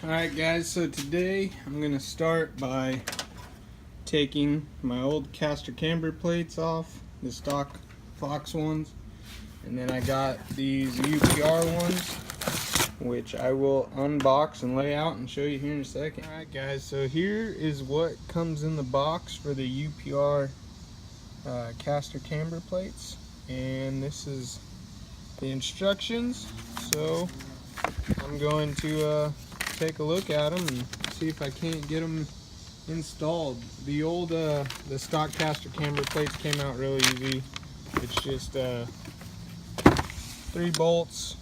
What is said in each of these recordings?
Alright guys, so today I'm going to start by taking my old caster camber plates off, the stock Fox ones, and then I got these UPR ones, which I will unbox and lay out and show you here in a second. Alright guys, so here is what comes in the box for the UPR caster camber plates, and this is the instructions. So I'm going to take a look at them and see if I can't get them installed. The old the stock caster camber plates came out really easy. It's just 3 bolts,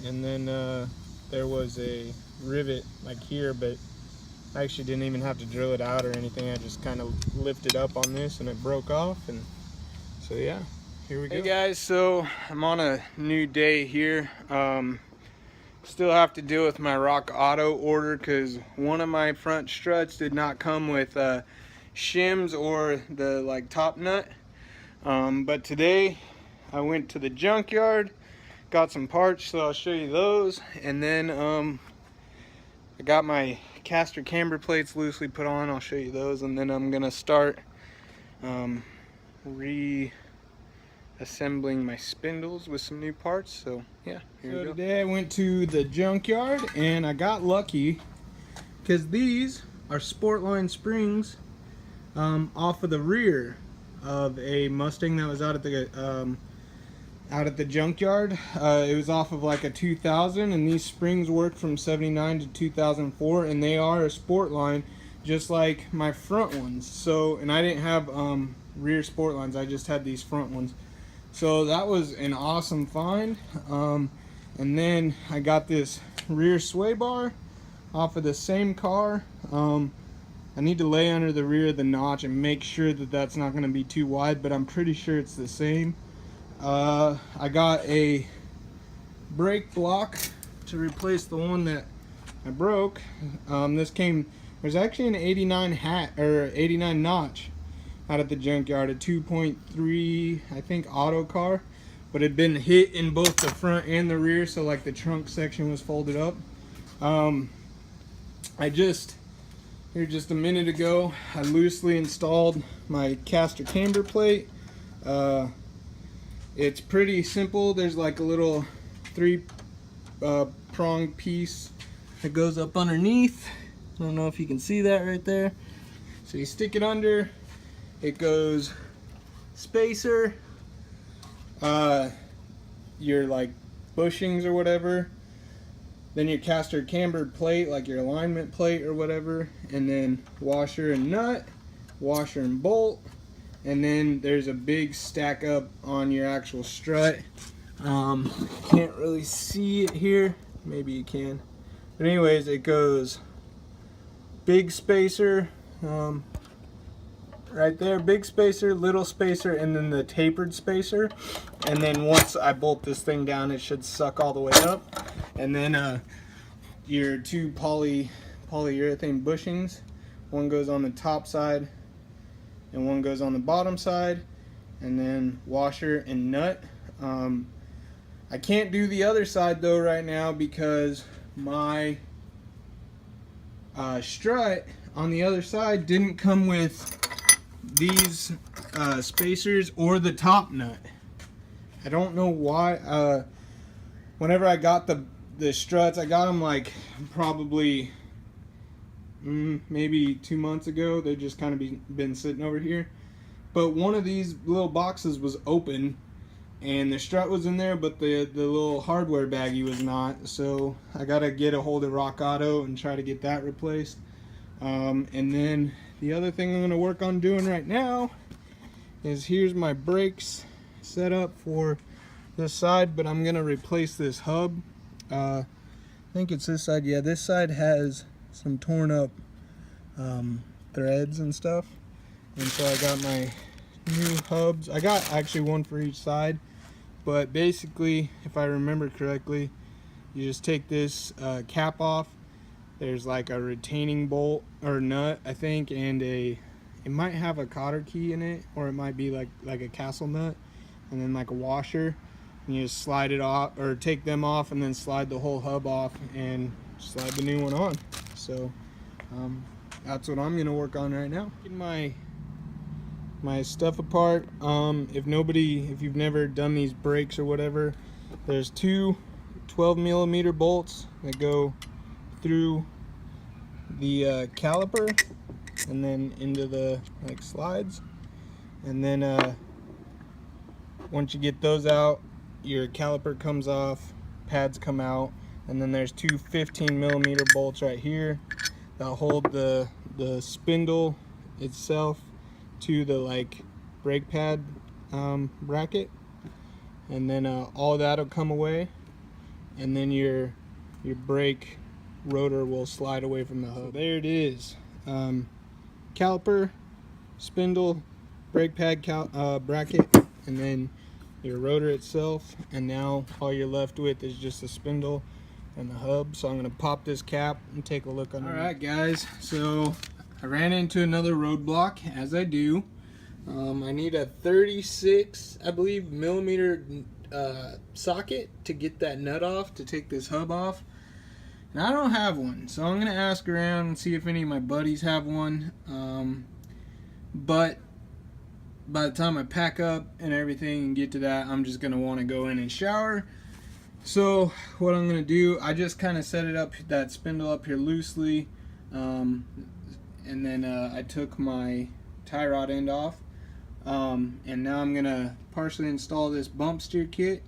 and then there was a rivet like here, but I actually didn't even have to drill it out or anything. I just kind of lifted up on this and it broke off, and so yeah, here we go. Hey guys, so I'm on a new day here. Still have to deal with my Rock Auto order because one of my front struts did not come with shims or the top nut. But today I went to the junkyard, got some parts, so I'll show you those, and then I got my caster camber plates loosely put on. I'll show you those, and then I'm gonna start reassembling my spindles with some new parts. So yeah, here we go. Today I went to the junkyard and I got lucky because these are Sportline springs off of the rear of a Mustang that was out at the junkyard. It was off of like a 2000, and these springs worked from 79 to 2004, and they are a Sportline just like my front ones. So, and I didn't have rear Sportlines, I just had these front ones. So that was an awesome find. And then I got this rear sway bar off of the same car. I need to lay under the rear of the notch and make sure that that's not going to be too wide, but I'm pretty sure it's the same. I got a brake block to replace the one that I broke. There's actually an 89 notch out at the junkyard, a 2.3 I think auto car, but it had been hit in both the front and the rear, so like the trunk section was folded up. Here just a minute ago, I loosely installed my caster camber plate. It's pretty simple. There's like a little 3-prong piece that goes up underneath. I don't know if you can see that right there. So you stick it under, it goes spacer, your like bushings or whatever, then your caster cambered plate, like your alignment plate or whatever, and then washer and nut, washer and bolt, and then there's a big stack up on your actual strut. Can't really see it here, maybe you can, but anyways, it goes big spacer, right there, big spacer, little spacer, and then the tapered spacer. And then once I bolt this thing down, it should suck all the way up. And then your 2 polyurethane bushings, one goes on the top side and one goes on the bottom side, and then washer and nut. I can't do the other side though right now because my strut on the other side didn't come with these spacers or the top nut. I don't know why. Whenever I got the struts, I got them like probably maybe 2 months ago. They've just kind of been sitting over here, but one of these little boxes was open and the strut was in there, but the little hardware baggie was not. So I gotta get a hold of Rock Auto and try to get that replaced. And then the other thing I'm going to work on doing right now is, here's my brakes set up for this side, but I'm going to replace this hub. I think it's this side. Yeah, this side has some torn up threads and stuff, and so I got my new hubs. I got actually one for each side, but basically, if I remember correctly, you just take this cap off. There's like a retaining bolt or nut, I think, and it might have a cotter key in it, or it might be like a castle nut, and then like a washer, and you just slide it off, or take them off and then slide the whole hub off, and slide the new one on. So that's what I'm gonna work on right now. Getting my stuff apart. If you've never done these brakes or whatever, there's two 12mm bolts that go through the caliper and then into the slides, and then once you get those out, your caliper comes off, pads come out, and then there's two 15mm bolts right here that hold the spindle itself to the brake pad bracket, and then all that'll come away, and then your brake rotor will slide away from the hub. So there it is. Caliper, spindle, brake pad bracket, and then your rotor itself, and now all you're left with is just the spindle and the hub. So I'm going to pop this cap and take a look underneath. Alright guys, so I ran into another roadblock, as I do. I need a 36, I believe, millimeter socket to get that nut off, to take this hub off. And I don't have one, so I'm going to ask around and see if any of my buddies have one. But by the time I pack up and everything and get to that, I'm just going to want to go in and shower. So what I'm going to do, I just kind of set it up, that spindle up here loosely, and then I took my tie rod end off, and now I'm going to partially install this bump steer kit.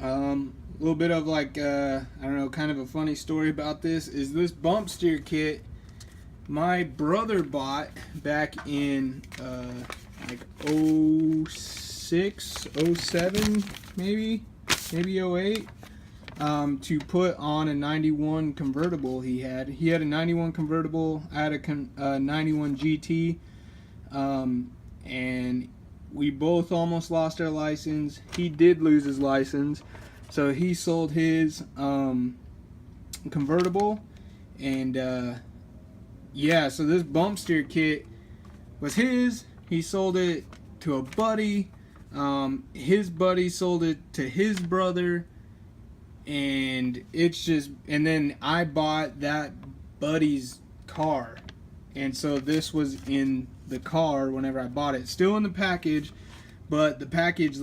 A little bit of I don't know, kind of a funny story about this is this bump steer kit my brother bought back in 06, 07, maybe 08, to put on a 91 convertible he had. He had a 91 convertible, I had a 91 GT, and we both almost lost our license. He did lose his license, so he sold his convertible, and yeah, so this bump steer kit was his. He sold it to a buddy. His buddy sold it to his brother, and it's just, and then I bought that buddy's car, and so this was in the car whenever I bought it, still in the package, but the package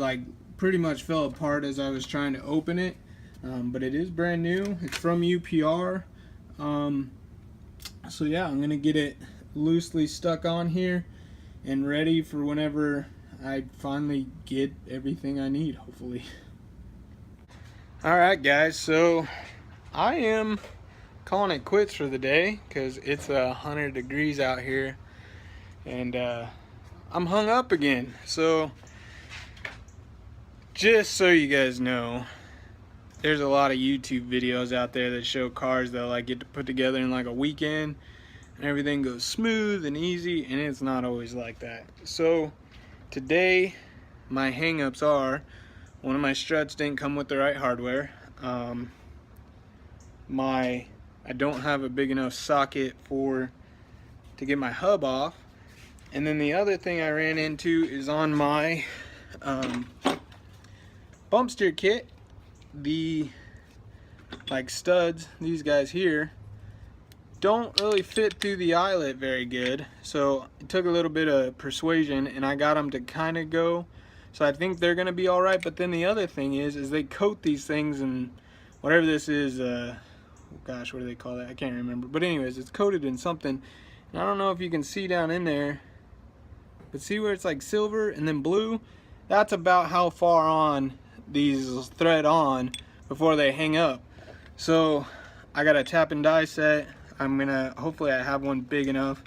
pretty much fell apart as I was trying to open it. But it is brand new. It's from UPR. So yeah, I'm gonna get it loosely stuck on here and ready for whenever I finally get everything I need, hopefully. Alright guys, so I am calling it quits for the day because it's 100 degrees out here, and I'm hung up again. So just so you guys know, there's a lot of YouTube videos out there that show cars that get to put together in a weekend and everything goes smooth and easy, and it's not always like that. So today my hang-ups are, one of my struts didn't come with the right hardware. I don't have a big enough socket to get my hub off. And then the other thing I ran into is on my bump steer kit, the studs, these guys here, don't really fit through the eyelet very good. So it took a little bit of persuasion and I got them to kind of go. So I think they're gonna be all right. But then the other thing is they coat these things in whatever this is, gosh, what do they call that? I can't remember. But anyways, it's coated in something. And I don't know if you can see down in there, but see where it's silver and then blue? That's about how far on these thread on before they hang up. So I got a tap and die set. Hopefully I have one big enough.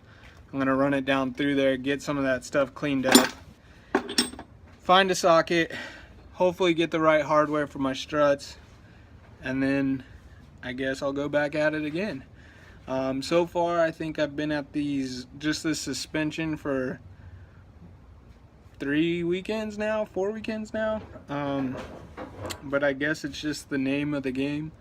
I'm gonna run it down through there, get some of that stuff cleaned up, find a socket, hopefully get the right hardware for my struts, and then I guess I'll go back at it again. So far I think I've been at this suspension for 4 weekends now, but I guess it's just the name of the game.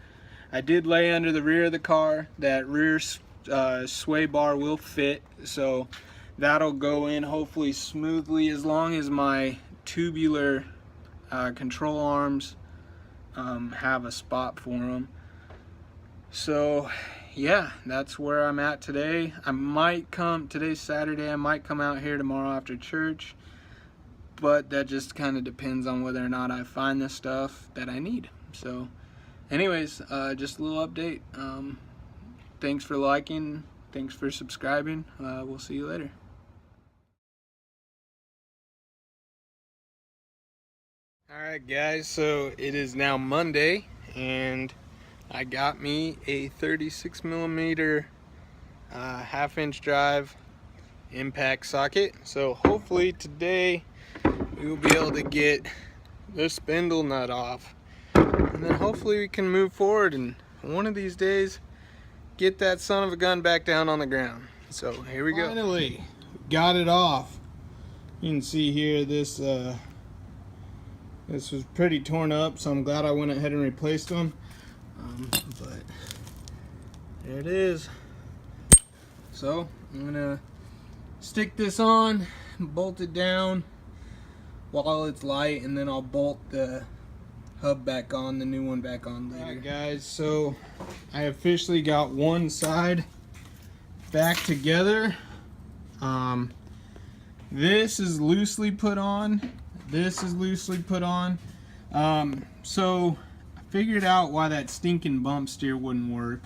I did lay under the rear of the car. That rear sway bar will fit, so that'll go in hopefully smoothly, as long as my tubular control arms have a spot for them. So yeah, that's where I'm at today. I might come, today's Saturday, I might come out here tomorrow after church, but that just kind of depends on whether or not I find the stuff that I need. So anyways, just a little update. Thanks for liking, thanks for subscribing. We'll see you later. Alright guys, so it is now Monday and I got me a 36mm 1/2-inch drive impact socket. So hopefully today we will be able to get the spindle nut off, and then hopefully we can move forward and one of these days get that son of a gun back down on the ground. So here we go. Finally got it off. You can see here this was pretty torn up, so I'm glad I went ahead and replaced them. But there it is. So I'm gonna stick this on, bolt it down while it's light, and then I'll bolt the hub back on, the new one back on later. Alright guys, so I officially got one side back together. This is loosely put on. This is loosely put on. So I figured out why that stinking bump steer wouldn't work,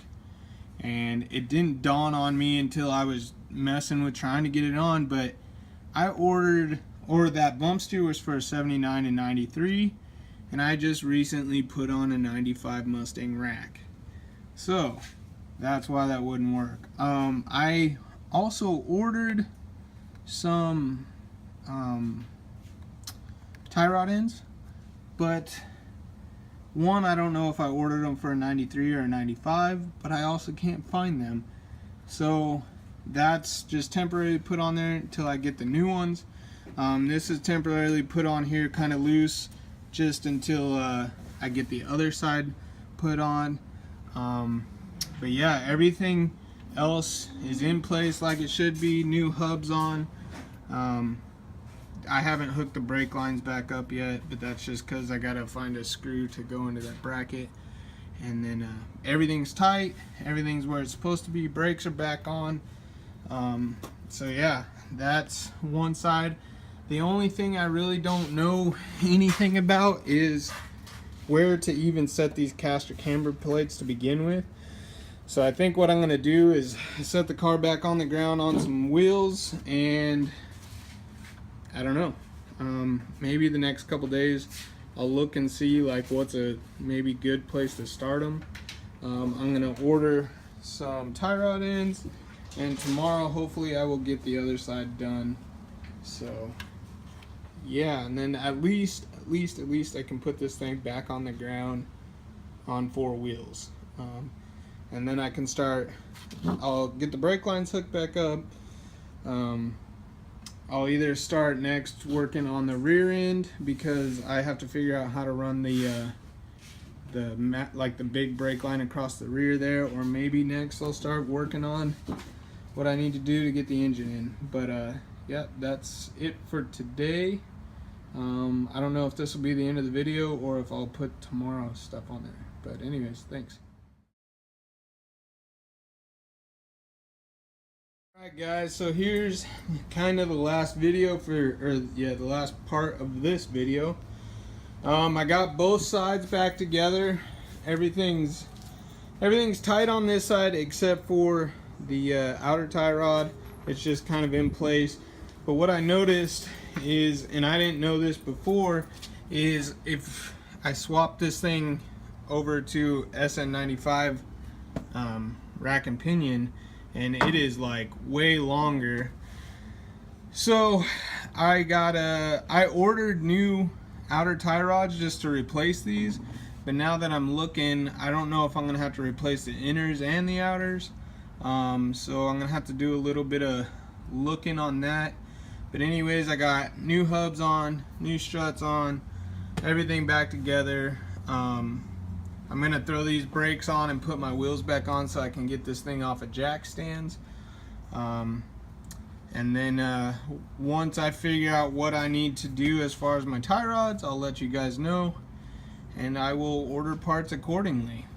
and it didn't dawn on me until I was messing with trying to get it on. But I ordered, or that bump steer was for a 79 and 93, and I just recently put on a 95 Mustang rack, so that's why that wouldn't work. I also ordered some tie rod ends, but one, I don't know if I ordered them for a 93 or a 95, but I also can't find them, so that's just temporarily put on there until I get the new ones. This is temporarily put on here kind of loose just until I get the other side put on. But yeah, everything else is in place like it should be. New hubs on. I haven't hooked the brake lines back up yet, but that's just because I gotta find a screw to go into that bracket. And then everything's tight, everything's where it's supposed to be, brakes are back on. So yeah, that's one side. The only thing I really don't know anything about is where to even set these caster camber plates to begin with. So I think what I'm gonna do is set the car back on the ground on some wheels, and I don't know, maybe the next couple days I'll look and see like what's a maybe good place to start them. I'm gonna order some tie rod ends, and tomorrow hopefully I will get the other side done. So yeah, and then at least I can put this thing back on the ground on 4 wheels, and then I can start. I'll get the brake lines hooked back up. I'll either start next working on the rear end, because I have to figure out how to run the big brake line across the rear there, or maybe next I'll start working on what I need to do to get the engine in. But yeah, that's it for today. I don't know if this will be the end of the video or if I'll put tomorrow's stuff on there, but anyways, thanks. Alright guys, so here's kind of the last video the last part of this video. I got both sides back together. Everything's tight on this side except for the outer tie rod. It's just kind of in place. But what I noticed is, and I didn't know this before, is if I swap this thing over to SN95 rack and pinion, and it is like way longer. So I ordered new outer tie rods just to replace these, but now that I'm looking, I don't know if I'm gonna have to replace the inners and the outers. So I'm gonna have to do a little bit of looking on that. But anyways, I got new hubs on, new struts on, everything back together. I'm gonna throw these brakes on and put my wheels back on so I can get this thing off of jack stands. And then once I figure out what I need to do as far as my tie rods, I'll let you guys know, and I will order parts accordingly.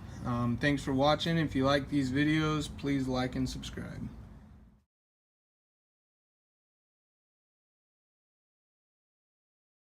Thanks for watching. If you like these videos, please like and subscribe.